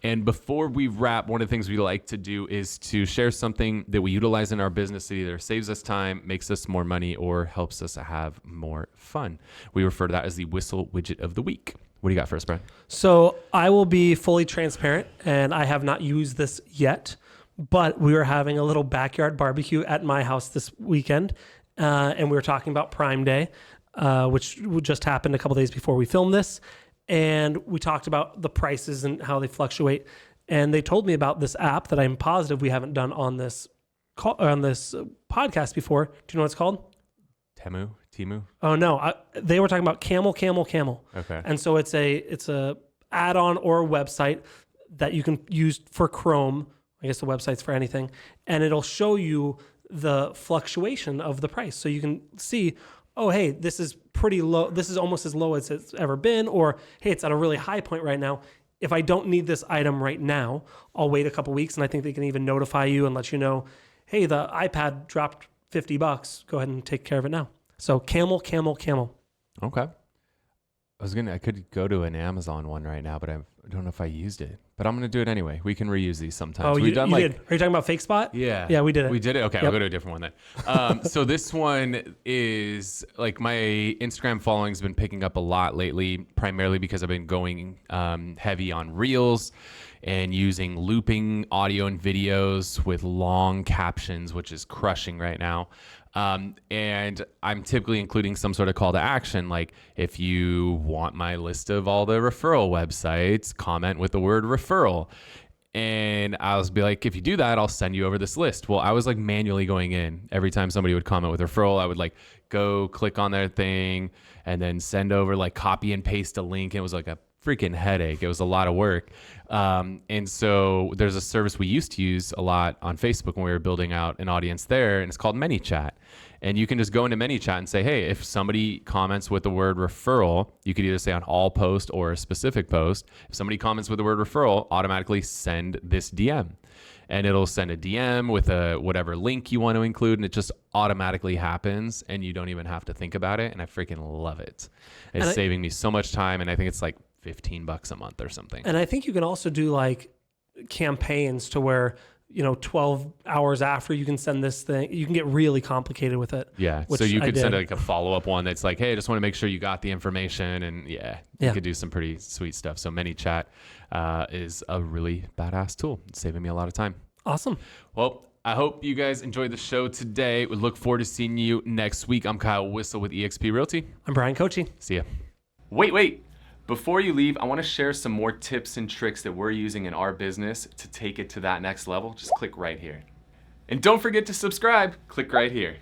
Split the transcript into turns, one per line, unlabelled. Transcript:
And before we wrap, one of the things we like to do is to share something that we utilize in our business that either saves us time, makes us more money, or helps us have more fun. We refer to that as the Whissel Widget of the Week. What do you got for us, Brian?
So I will be fully transparent, and I have not used this yet, but we were having a little backyard barbecue at my house this weekend, and we were talking about Prime Day, which just happened a couple days before we filmed this. And we talked about the prices and how they fluctuate. And they told me about this app that I'm positive we haven't done on this podcast before. Do you know what it's called?
Timu?
Oh no, they were talking about Camel.
Okay.
And so it's a add-on or a website that you can use for Chrome. I guess the website's for anything, and it'll show you the fluctuation of the price, so you can see, oh, hey, this is pretty low. This is almost as low as it's ever been, or hey, it's at a really high point right now. If I don't need this item right now, I'll wait a couple weeks, and I think they can even notify you and let you know, hey, the iPad dropped $50. Go ahead and take care of it now. So Camel.
Okay. I could go to an Amazon one right now, but I don't know if I used it. But I'm going to do it anyway. We can reuse these sometimes.
Oh, you did? Are you talking about Fake Spot?
Yeah.
Yeah, we did it.
We did it? Okay, yep. I'll go to a different one then. So this one is, like, my Instagram following's been picking up a lot lately, primarily because I've been going heavy on Reels and using looping audio and videos with long captions, which is crushing right now. And I'm typically including some sort of call to action, like if you want my list of all the referral websites, comment with the word referral. And I'll be like, if you do that, I'll send you over this list. Well, I was like manually going in every time somebody would comment with referral. I would like go click on their thing and then send over, like, copy and paste a link. It was like a freaking headache. It was a lot of work. And so there's a service we used to use a lot on Facebook when we were building out an audience there, and it's called ManyChat. And you can just go into ManyChat and say, hey, if somebody comments with the word referral, you could either say on all post or a specific post. If somebody comments with the word referral, automatically send this DM. And it'll send a DM with whatever link you want to include, and it just automatically happens, and you don't even have to think about it. And I freaking love it. It's saving me so much time, and I think it's like $15 a month or something.
And I think you can also do like campaigns to where, 12 hours after you can send this thing. You can get really complicated with it.
Yeah. So you could send like a follow-up one that's like, hey, I just want to make sure you got the information. And you could do some pretty sweet stuff. So ManyChat is a really badass tool. It's saving me a lot of time. Awesome. Well, I hope you guys enjoyed the show today. We look forward to seeing you next week. I'm Kyle Whissel with eXp Realty.
I'm Brian Kochi.
See ya. Wait. Before you leave, I want to share some more tips and tricks that we're using in our business to take it to that next level. Just click right here. And don't forget to subscribe. Click right here.